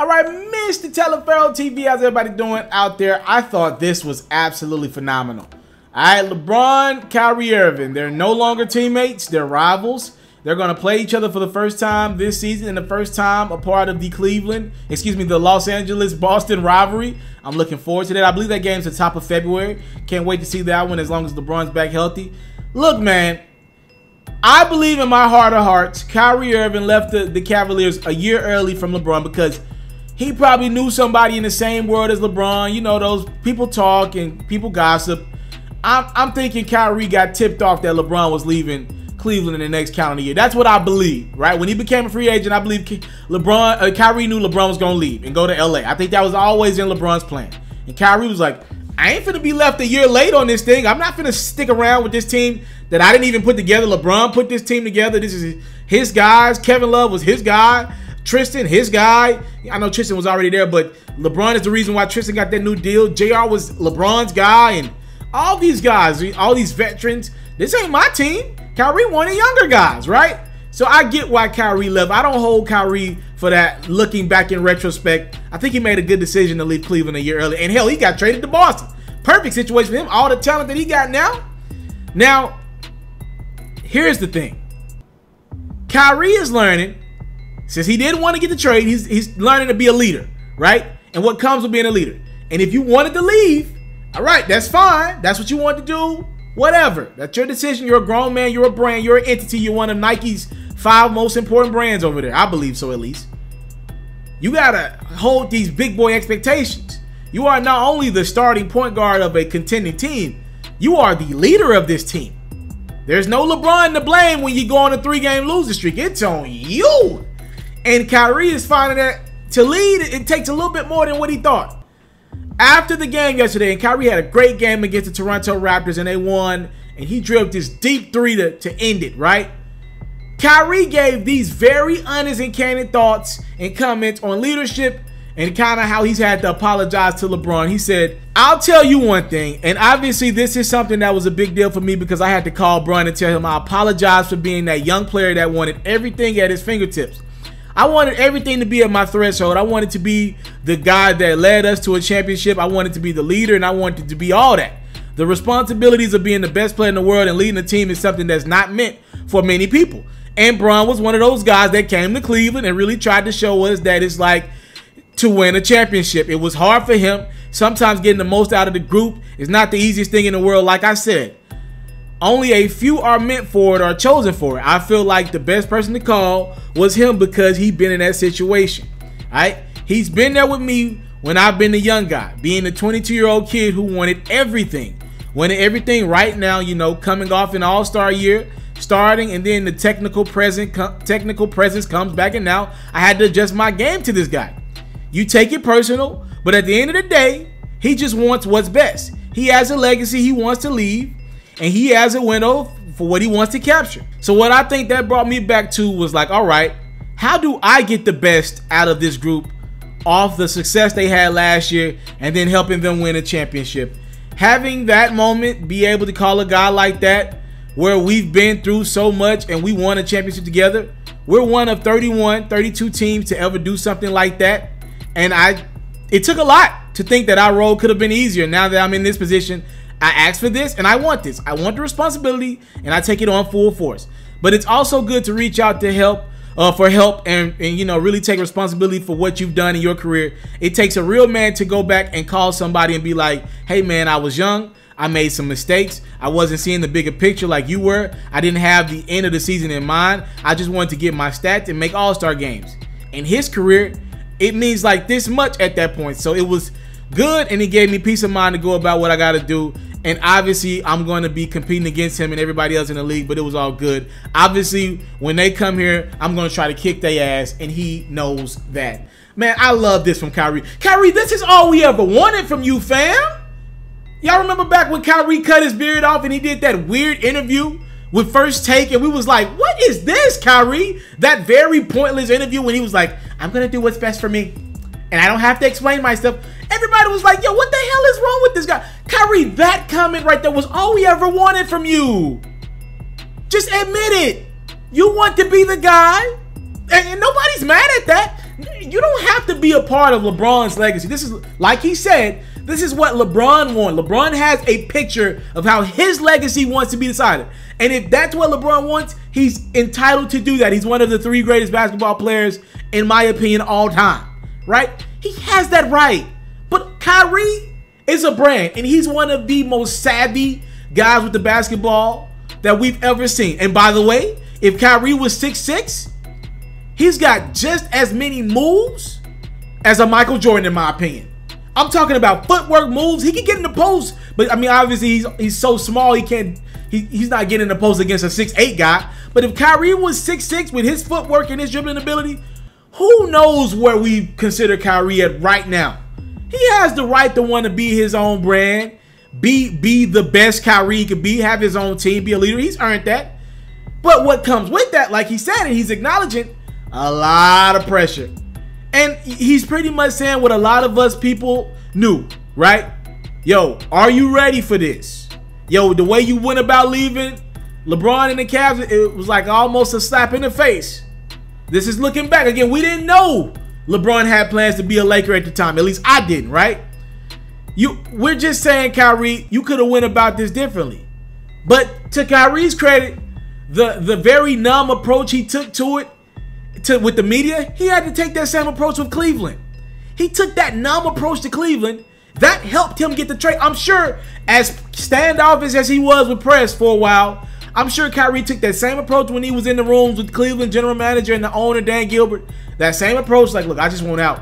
All right, Mr. Teleferro TV, how's everybody doing out there? I thought this was absolutely phenomenal. All right, LeBron, Kyrie Irving, they're no longer teammates, they're rivals. They're going to play each other for the first time this season and the first time a part of the Los Angeles-Boston rivalry. I'm looking forward to that. I believe that game's the top of February. Can't wait to see that one as long as LeBron's back healthy. Look, man, I believe in my heart of hearts, Kyrie Irving left the Cavaliers a year early from LeBron because he probably knew somebody in the same world as LeBron. You know, those people talk and people gossip. I'm thinking Kyrie got tipped off that LeBron was leaving Cleveland in the next calendar year. That's what I believe, right? When he became a free agent, I believe Kyrie knew LeBron was going to leave and go to LA. I think that was always in LeBron's plan. And Kyrie was like, I ain't finna be left a year late on this thing. I'm not finna stick around with this team that I didn't even put together. LeBron put this team together. This is his guys. Kevin Love was his guy. Tristan, his guy. I know Tristan was already there, but LeBron is the reason why Tristan got that new deal. JR was LeBron's guy, and all these guys, all these veterans. This ain't my team. Kyrie wanted younger guys, right? So I get why Kyrie left. I don't hold Kyrie for that looking back in retrospect. I think he made a good decision to leave Cleveland a year early. And hell, he got traded to Boston. Perfect situation for him. All the talent that he got now. Now, here's the thing. Kyrie is learning, since he didn't want to get the trade, he's learning to be a leader, right? And what comes with being a leader. And if you wanted to leave, all right, that's fine. That's what you want to do. Whatever. That's your decision. You're a grown man. You're a brand. You're an entity. You're one of Nike's 5 most important brands over there. I believe so, at least. You got to hold these big boy expectations. You are not only the starting point guard of a contending team, you are the leader of this team. There's no LeBron to blame when you go on a 3-game losing streak. It's on you. And Kyrie is finding that to lead, it takes a little bit more than what he thought. After the game yesterday, and Kyrie had a great game against the Toronto Raptors, and they won, and he drilled this deep 3 to end it, right? Kyrie gave these very honest and candid thoughts and comments on leadership and kind of how he's had to apologize to LeBron. He said, I'll tell you one thing, and obviously this is something that was a big deal for me because I had to call Bron and tell him I apologize for being that young player that wanted everything at his fingertips. I wanted everything to be at my threshold. I wanted to be the guy that led us to a championship. I wanted to be the leader, and I wanted to be all that. The responsibilities of being the best player in the world and leading a team is something that's not meant for many people. And Bron was one of those guys that came to Cleveland and really tried to show us that it's like to win a championship. It was hard for him. Sometimes getting the most out of the group is not the easiest thing in the world, like I said. Only a few are meant for it or chosen for it. I feel like the best person to call was him because he's been in that situation. All right? He's been there with me when I've been the young guy, being the 22-year-old kid who wanted everything. Wanted everything right now, you know, coming off an all-star year, starting, and then the technical presence comes back, and now I had to adjust my game to this guy. You take it personal, but at the end of the day, he just wants what's best. He has a legacy he wants to leave. And he has a window for what he wants to capture. So what I think that brought me back to was like, all right, how do I get the best out of this group off the success they had last year and then helping them win a championship? Having that moment, be able to call a guy like that where we've been through so much and we won a championship together. We're one of 32 teams to ever do something like that. And it took a lot to think that our role could have been easier. Now that I'm in this position, I asked for this and I want this. I want the responsibility and I take it on full force. But it's also good to reach out to help and you know, really take responsibility for what you've done in your career. It takes a real man to go back and call somebody and be like, hey man, I was young. I made some mistakes. I wasn't seeing the bigger picture like you were. I didn't have the end of the season in mind. I just wanted to get my stats and make all-star games. In his career, it means like this much at that point. So it was good and it gave me peace of mind to go about what I got to do. And obviously, I'm going to be competing against him and everybody else in the league, but it was all good. Obviously, when they come here, I'm going to try to kick their ass, and he knows that. Man, I love this from Kyrie. Kyrie, this is all we ever wanted from you, fam. Y'all remember back when Kyrie cut his beard off and he did that weird interview with First Take, and we was like, what is this, Kyrie? That very pointless interview when he was like, I'm going to do what's best for me, and I don't have to explain myself. Everybody was like, yo, what the hell is wrong with this guy? Kyrie, that comment right there was all we ever wanted from you. Just admit it. You want to be the guy, and nobody's mad at that. you don't have to be a part of LeBron's legacy. This is, like he said, this is what LeBron wants. LeBron has a picture of how his legacy wants to be decided. And if that's what LeBron wants, he's entitled to do that. He's one of the 3 greatest basketball players, in my opinion, all time, right? He has that right. But Kyrie is a brand, and he's one of the most savvy guys with the basketball that we've ever seen. And by the way, if Kyrie was 6'6", he's got just as many moves as a Michael Jordan, in my opinion. I'm talking about footwork, moves. He can get in the post, but I mean, obviously he's so small he can't. He's not getting in the post against a 6'8" guy. But if Kyrie was 6'6" with his footwork and his dribbling ability, who knows where we consider Kyrie at right now? He has the right to want to be his own brand, be the best Kyrie could be, have his own team, be a leader. He's earned that. But what comes with that, like he said, and he's acknowledging, a lot of pressure. And he's pretty much saying what a lot of us people knew, right? Yo, are you ready for this? Yo, the way you went about leaving LeBron and the Cavs, it was like almost a slap in the face. This is looking back. Again, we didn't know LeBron had plans to be a Laker at the time. At least I didn't, right? We're just saying, Kyrie, you could have went about this differently. But to Kyrie's credit, the very numb approach he took to it, with the media, he had to take that same approach with Cleveland. He took that numb approach to Cleveland. That helped him get the trade. I'm sure, as standoffish as he was with press for a while, I'm sure Kyrie took that same approach when he was in the rooms with Cleveland general manager and the owner, Dan Gilbert. That same approach, like, look, I just want out.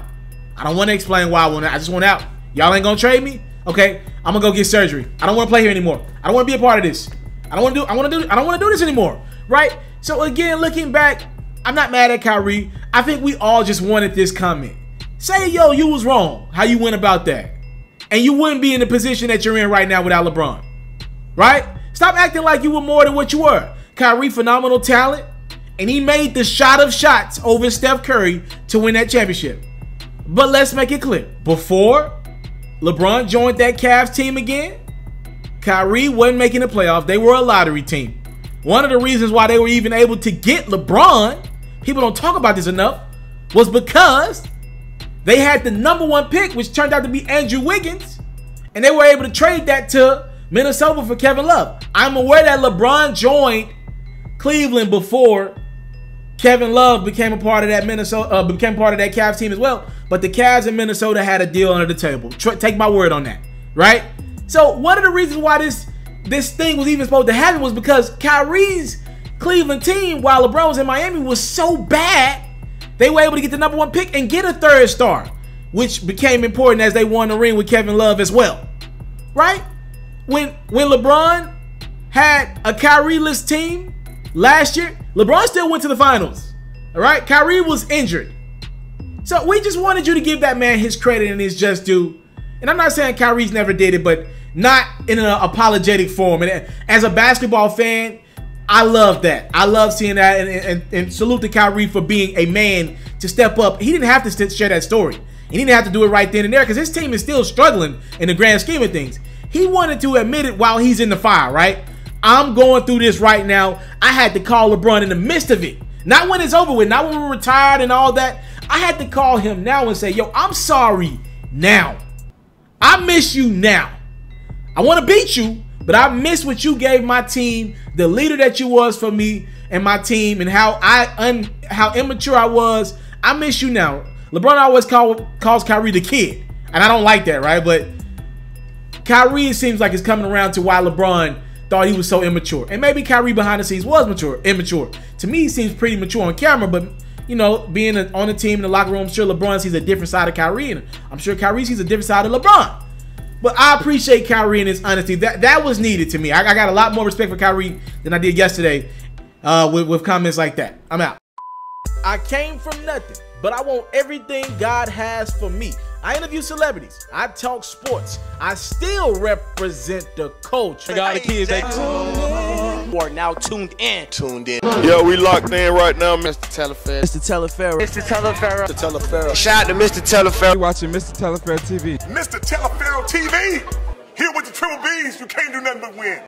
I don't want to explain why I want out. I just want out. Y'all ain't gonna trade me? Okay, I'm gonna go get surgery. I don't want to play here anymore. I don't want to be a part of this. I don't want to do this anymore. Right? So again, looking back, I'm not mad at Kyrie. I think we all just wanted this coming. Say, yo, you was wrong how you went about that. And you wouldn't be in the position that you're in right now without LeBron. Right? Stop acting like you were more than what you were. Kyrie, phenomenal talent. And he made the shot of shots over Steph Curry to win that championship. But let's make it clear. Before LeBron joined that Cavs team again, Kyrie wasn't making the playoffs. They were a lottery team. One of the reasons why they were even able to get LeBron, people don't talk about this enough, was because they had the #1 pick, which turned out to be Andrew Wiggins, and they were able to trade that to Minnesota for Kevin Love. I'm aware that LeBron joined Cleveland before Kevin Love became a part of that Cavs team as well, but the Cavs in Minnesota had a deal under the table. Take my word on that, right? So one of the reasons why this thing was even supposed to happen was because Kyrie's Cleveland team, while LeBron was in Miami, was so bad, they were able to get the #1 pick and get a 3rd star, which became important as they won the ring with Kevin Love as well, right? When LeBron had a Kyrie-less team last year, LeBron still went to the finals, all right? Kyrie was injured. So we just wanted you to give that man his credit and his just due. And I'm not saying Kyrie's never did it, but not in an apologetic form. And as a basketball fan, I love that. I love seeing that, and salute to Kyrie for being a man to step up. He didn't have to share that story. He didn't have to do it right then and there because his team is still struggling in the grand scheme of things. He wanted to admit it while he's in the fire, right? I'm going through this right now. I had to call LeBron in the midst of it. Not when it's over with, not when we're retired and all that. I had to call him now and say, yo, I'm sorry now. I miss you now. I want to beat you, but I miss what you gave my team, the leader that you was for me and my team, and how immature I was. I miss you now. LeBron always calls Kyrie the kid, and I don't like that, right? But Kyrie, it seems like, is coming around to why LeBron thought he was so immature. And maybe Kyrie behind the scenes was immature. To me, he seems pretty mature on camera, but you know, being on the team in the locker room, I'm sure LeBron sees a different side of Kyrie, and I'm sure Kyrie sees a different side of LeBron. But I appreciate Kyrie and his honesty. That was needed to me. I got a lot more respect for Kyrie than I did yesterday with comments like that. I'm out. I came from nothing, but I want everything God has for me. I interview celebrities. I talk sports. I still represent the culture. Got the kids, they are now tuned in. Yo, we locked in right now, Mr. Mr. Teleferro. Shout out to Mr. Teleferro. You're watching Mr. Teleferro TV. Mr. Teleferro TV, here with the triple B's, you can't do nothing but win.